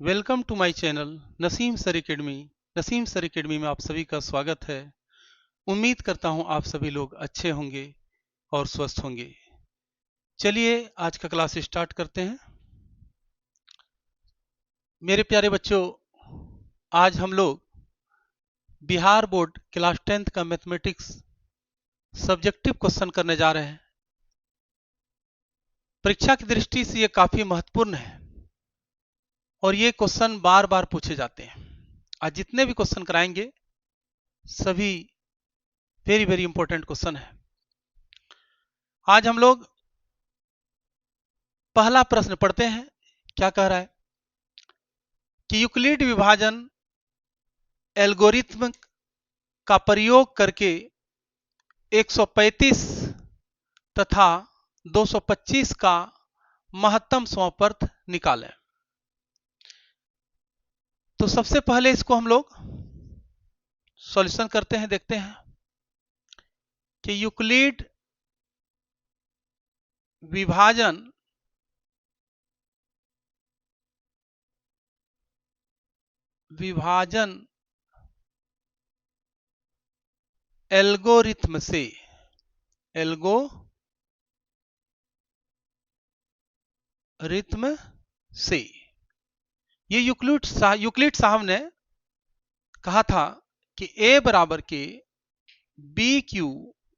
Welcome to my channel Naseem sir academy. Naseem sir academy में आप सभी का स्वागत है। उम्मीद करता हूं आप सभी लोग अच्छे होंगे और स्वस्थ होंगे। चलिए आज का क्लास स्टार्ट करते हैं। मेरे प्यारे बच्चों, आज हम लोग बिहार बोर्ड क्लास 10th का मैथमेटिक्स सब्जेक्टिव क्वेश्चन करने जा रहे हैं। परीक्षा की दृष्टि से ये काफी महत्वपूर्ण है और ये क्वेश्चन बार बार पूछे जाते हैं। आज जितने भी क्वेश्चन कराएंगे सभी वेरी वेरी इंपॉर्टेंट क्वेश्चन है। आज हम लोग पहला प्रश्न पढ़ते हैं। क्या कह रहा है कि यूक्लिड विभाजन एल्गोरिथ्म का प्रयोग करके 135 तथा 225 का महत्तम समापर्त निकालें। तो सबसे पहले इसको हम लोग सॉल्यूशन करते हैं। देखते हैं कि यूक्लिड विभाजन एल्गोरिथ्म से ये यूक्लिड साहब ने कहा था कि a बराबर के बी क्यू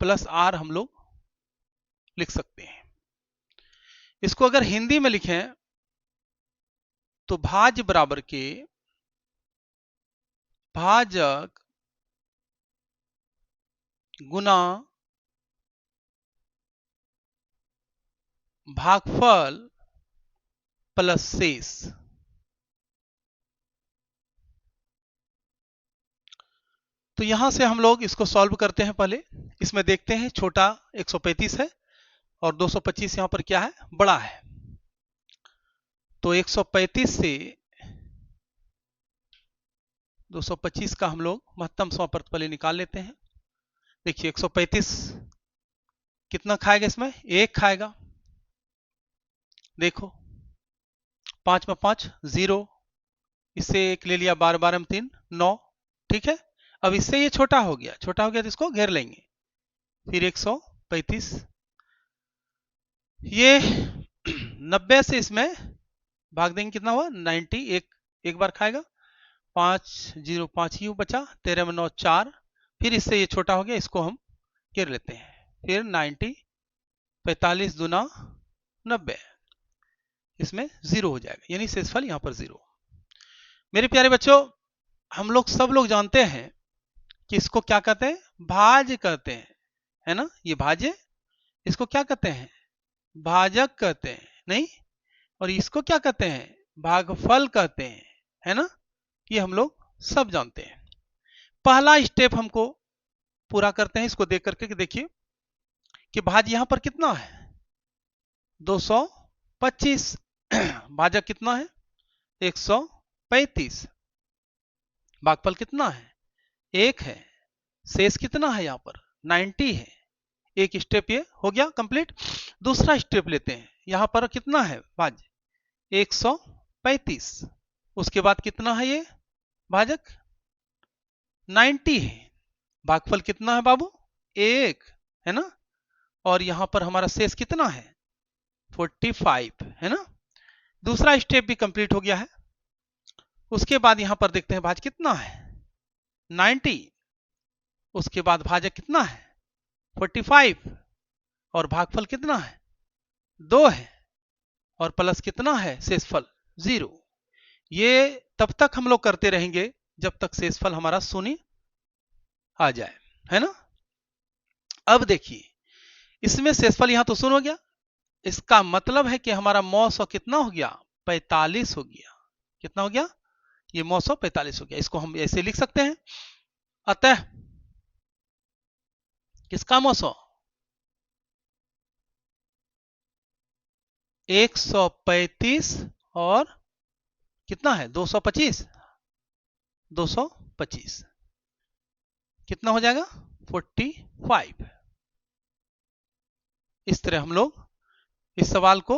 प्लस आर हम लोग लिख सकते हैं। इसको अगर हिंदी में लिखें तो भाज्य बराबर के भाजक गुना भागफल प्लस शेष। तो यहां से हम लोग इसको सॉल्व करते हैं। पहले इसमें देखते हैं, छोटा 135 है और 225 यहां पर क्या है, बड़ा है। तो 135 से 225 का हम लोग महत्तम समापर्त पहले निकाल लेते हैं। देखिए 135 कितना खाएगा, इसमें 1 खाएगा। देखो 5 में 5 0, इससे 1 ले लिया, 12 12 में 3 9। ठीक है, अब इससे ये छोटा हो गया तो इसको घेर लेंगे। फिर 135, ये 90 से इसमें भाग देंगे, कितना हुआ 90। एक बार खाएगा, 5 0 5 ही बचा, 13 में 9 4। फिर इससे ये छोटा हो गया, इसको हम घेर लेते हैं। फिर 90 45 दूना 90, इसमें 0 हो जाएगा, यानी शेषफल यहां पर 0। मेरे प्यारे बच्चों, हम लोग सब लोग जानते हैं कि इसको क्या कहते हैं, भाज्य कहते हैं, है ना। ये भाज्य, इसको क्या कहते हैं, भाजक कहते हैं, नहीं। और इसको क्या कहते हैं, भागफल कहते हैं, है ना। ये हम लोग सब जानते हैं। पहला स्टेप हमको पूरा करते हैं, इसको देख करके देखिए कि भाज्य यहां पर कितना है, 225। भाजक कितना है, 135। भागफल कितना है, 1 है। शेष कितना है, यहां पर 90 है। एक स्टेप ये हो गया कंप्लीट। दूसरा स्टेप लेते हैं, यहां पर कितना है भाज्य, 135। उसके बाद कितना है ये भाजक, 90 है। भागफल कितना है बाबू, 1 है ना। और यहां पर हमारा शेष कितना है, 45 है ना। दूसरा स्टेप भी कंप्लीट हो गया है। उसके बाद यहां पर देखते हैं भाज्य कितना है, 90। उसके बाद भाजक कितना है, 45। और भागफल कितना है, 2 है। और प्लस कितना है, शेषफल 0। ये तब तक हम लोग करते रहेंगे जब तक शेषफल हमारा शून्य आ जाए, है ना। अब देखिए, इसमें शेषफल यहां तो शून्य हो गया, इसका मतलब है कि हमारा 900 कितना हो गया, 45 हो गया। कितना हो गया, ये 945 हो गया। इसको हम ऐसे लिख सकते हैं, अतः किसका 900, 135 और कितना है 225, 225 कितना हो जाएगा, 45। इस तरह हम लोग इस सवाल को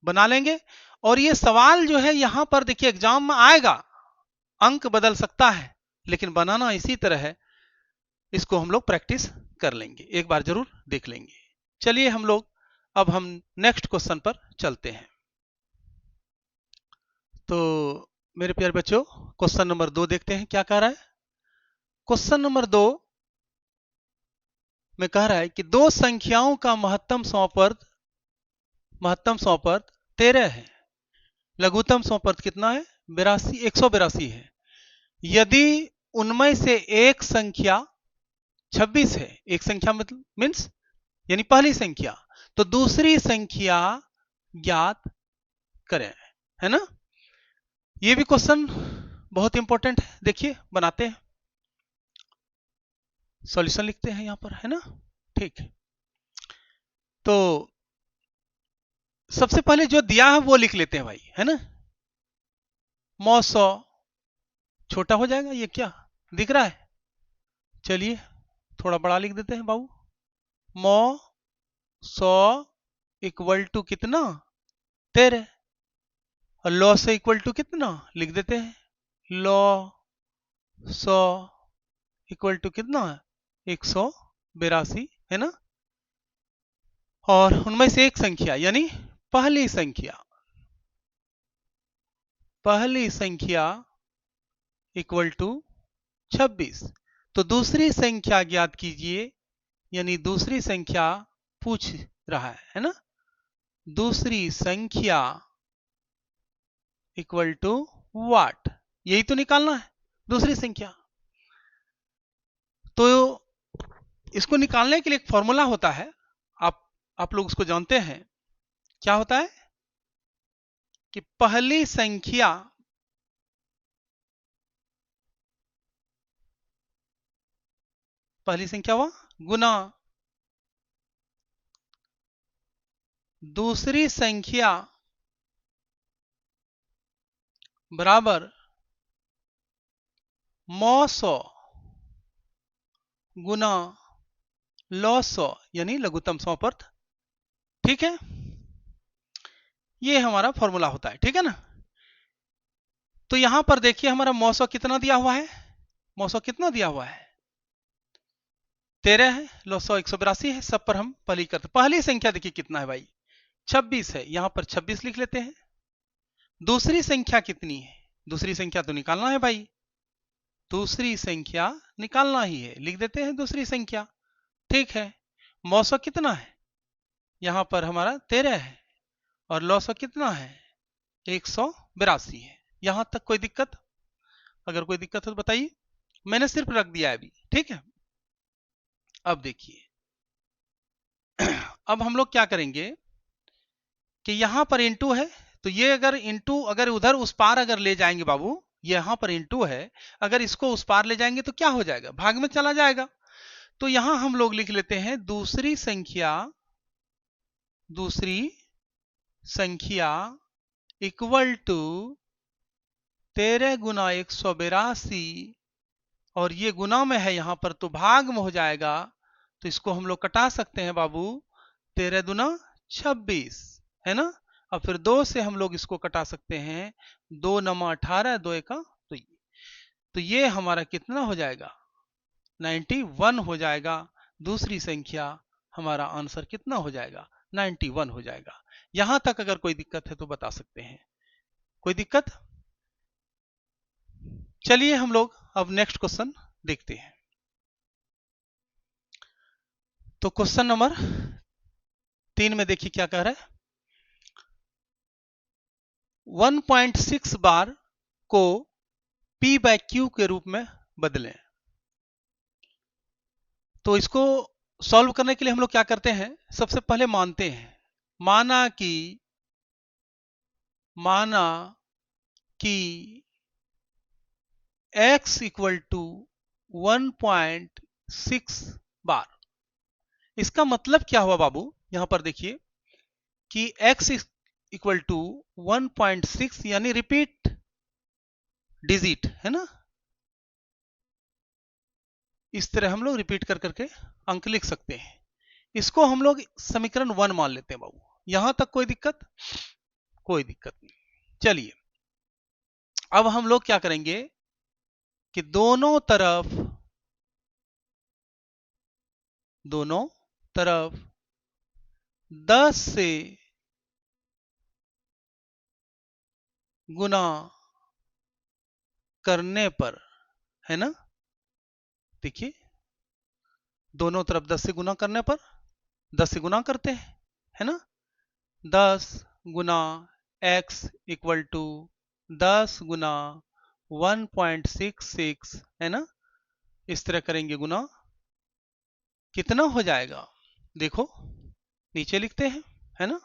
बना लेंगे। और ये सवाल जो है यहां पर देखिए एग्जाम में आएगा, अंक बदल सकता है, लेकिन बनाना इसी तरह है। इसको हम लोग प्रैक्टिस कर लेंगे, एक बार जरूर देख लेंगे। चलिए हम लोग अब हम नेक्स्ट क्वेश्चन पर चलते हैं। तो मेरे प्यारे बच्चों, क्वेश्चन नंबर 2 देखते हैं क्या कह रहा है। क्वेश्चन नंबर 2 में कह रहा है कि दो संख्याओं का महत्तम समवर्ग 13 है, लघुत्तम समवर्ग कितना है? 182 है। यदि उनमें से एक संख्या 26 है, एक संख्या मतलब मीन्स यानी पहली संख्या, तो दूसरी संख्या ज्ञात करें, है ना। ये भी क्वेश्चन बहुत इंपॉर्टेंट है, देखिए बनाते हैं, सॉल्यूशन लिखते हैं यहां पर, है ना। ठीक है, तो सबसे पहले जो दिया है वो लिख लेते हैं भाई, है ना। मौ छोटा हो जाएगा, ये क्या दिख रहा है? चलिए थोड़ा बड़ा लिख देते हैं बाबू। मौ 100 इक्वल टू कितना? 13। और लॉ से इक्वल टू कितना लिख देते हैं? लॉ 100 इक्वल टू कितना? 182, है ना। और उनमें से एक संख्या यानी पहली संख्या इक्वल टू 26। तो दूसरी संख्या ज्ञात कीजिए, यानी दूसरी संख्या पूछ रहा है ना। दूसरी संख्या इक्वल टू व्हाट, यही तो निकालना है दूसरी संख्या। तो इसको निकालने के लिए एक फॉर्मूला होता है, आप लोग उसको जानते हैं। क्या होता है कि पहली संख्या हुआ गुना दूसरी संख्या बराबर मौ 100 गुना लॉ 100 यानी लघुत्तम समवर्ग। ठीक है, ये हमारा फॉर्मूला होता है, ठीक है ना। तो यहां पर देखिए हमारा मौ 100 कितना दिया हुआ है? मौ 100 कितना दिया हुआ है? 13 है, लॉ 100 182 है। सब पर हम पहली करते, पहली संख्या देखिए कितना है भाई? 26 है, यहां पर 26 लिख लेते हैं। दूसरी संख्या कितनी है? दूसरी संख्या तो निकालना है भाई, दूसरी संख्या निकालना ही है, लिख देते हैं दूसरी संख्या। ठीक है, मौ 100 कितना है? यहां पर हमारा 13 है, और लॉ 100 कितना है? 182 है। यहां तक कोई दिक्कत? अगर कोई दिक्कत हो तो बताइए, मैंने सिर्फ रख दिया है अभी, ठीक है। अब देखिए अब हम लोग क्या करेंगे कि यहां पर इंटू है, तो ये अगर इंटू अगर उधर उस पार अगर ले जाएंगे बाबू, यहां पर इंटू है, अगर इसको उस पार ले जाएंगे तो क्या हो जाएगा? भाग में चला जाएगा। तो यहां हम लोग लिख लेते हैं दूसरी संख्या इक्वल टू 13 गुना 182, और ये गुना में है यहां पर तो भाग में हो जाएगा। तो इसको हम लोग कटा सकते हैं बाबू, 13 दुना 26, है ना। और फिर 2 से हम लोग इसको कटा सकते हैं, 2 नमा 18, 2 एका तो ये हमारा कितना हो जाएगा? 91 हो जाएगा। दूसरी संख्या हमारा आंसर कितना हो जाएगा? 91 हो जाएगा। यहां तक अगर कोई दिक्कत है तो बता सकते हैं। कोई दिक्कत? चलिए हम लोग अब नेक्स्ट क्वेश्चन देखते हैं। तो क्वेश्चन नंबर 3 में देखिए क्या कह रहा है। 1.6 बार को P/Q के रूप में बदलें। तो इसको सॉल्व करने के लिए हम लोग क्या करते हैं, सबसे पहले मानते हैं, माना कि x इक्वल टू 1.6 बार। इसका मतलब क्या हुआ बाबू? यहां पर देखिए कि x इक्वल टू 1.6 यानी रिपीट डिजिट, है ना। इस तरह हम लोग रिपीट कर करके अंक लिख सकते हैं। इसको हम लोग समीकरण 1 मान लेते हैं बाबू। यहां तक कोई दिक्कत? कोई दिक्कत नहीं। चलिए अब हम लोग क्या करेंगे कि दोनों तरफ 10 से गुना करने पर, है ना, देखिए दोनों तरफ 10 से गुना करने पर 10 से गुना करते हैं, है ना, 10 गुना x इक्वल टू 10 गुना 1.66, है ना, इस तरह करेंगे गुना, कितना हो जाएगा देखो नीचे लिखते हैं, है ना,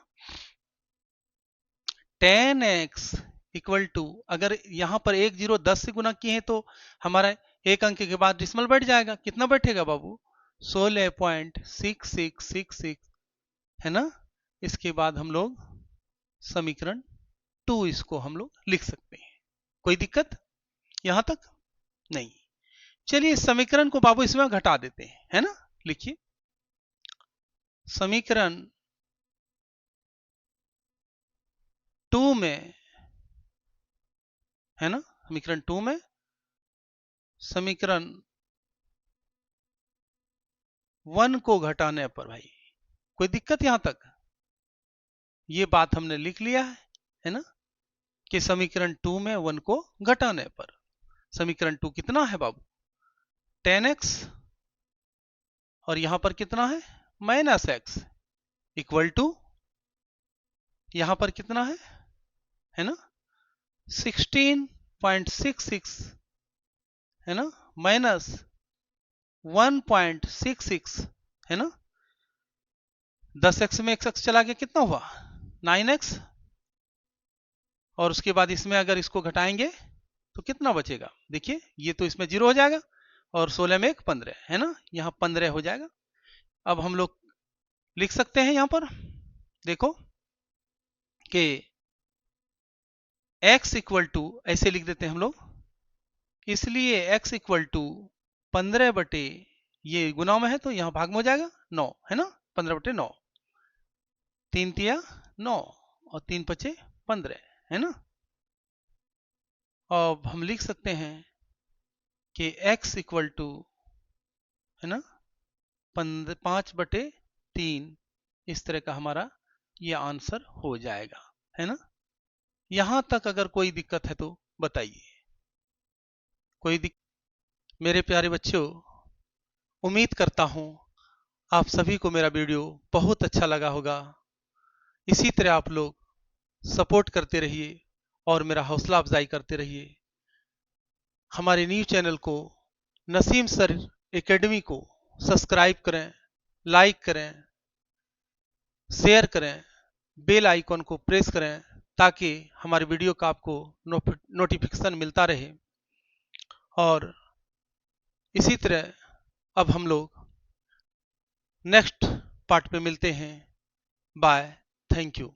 10x इक्वल टू, अगर यहां पर एक जीरो 10 से गुना किए हैं तो हमारा एक अंक के बाद डिसिमल बैठ जाएगा, कितना बैठेगा बाबू 16.6666, है ना, इसके बाद हम लोग समीकरण 2 इसको हम लोग लिख सकते हैं, कोई दिक्कत यहां तक नहीं। चलिए इस समीकरण को बाबू इसमें घटा देते हैं, है ना, लिखिए समीकरण 2 में, है ना, समीकरण 2 में समीकरण 1 को घटाने पर भाई कोई दिक्कत यहां तक, ये बात हमने लिख लिया है ना, कि समीकरण 2 में 1 को घटाने पर समीकरण 2 कितना है बाबू 10x, और यहां पर कितना है -x इक्वल टू, यहां पर कितना है ना 16.66, है ना, माइनस 1.66, है ना, 10x में x चला गया कितना हुआ 9x, और उसके बाद इसमें अगर इसको घटाएंगे तो कितना बचेगा, देखिए ये तो इसमें 0 हो जाएगा और 16 में 1 15, है ना, यहां 15 हो जाएगा। अब हम लोग लिख सकते हैं यहां पर देखो कि x इक्वल टू, ऐसे लिख देते हैं हम लोग, इसलिए x इक्वल टू 15 बटे, ये गुना में है तो यहां भाग में हो जाएगा 9, है ना, 15 बटे 9, 3 तिया 9 और 3 पचे 15, है ना। अब हम लिख सकते हैं कि x इक्वल टू, है ना, 5 बटे 3, इस तरह का हमारा ये आंसर हो जाएगा, है ना। यहां तक अगर कोई दिक्कत है तो बताइए, कोई दिक्कत मेरे प्यारे बच्चों, उम्मीद करता हूं आप सभी को मेरा वीडियो बहुत अच्छा लगा होगा। इसी तरह आप लोग सपोर्ट करते रहिए और मेरा हौसला अफजाई करते रहिए। हमारे न्यूज़ चैनल को, नसीम सर एकेडमी को सब्सक्राइब करें, लाइक करें, शेयर करें, बेल आइकॉन को प्रेस करें ताकि हमारे वीडियो का आपको नोटिफिकेशन मिलता रहे। और इसी तरह अब हम लोग नेक्स्ट पार्ट पे मिलते हैं। Bye, thank you.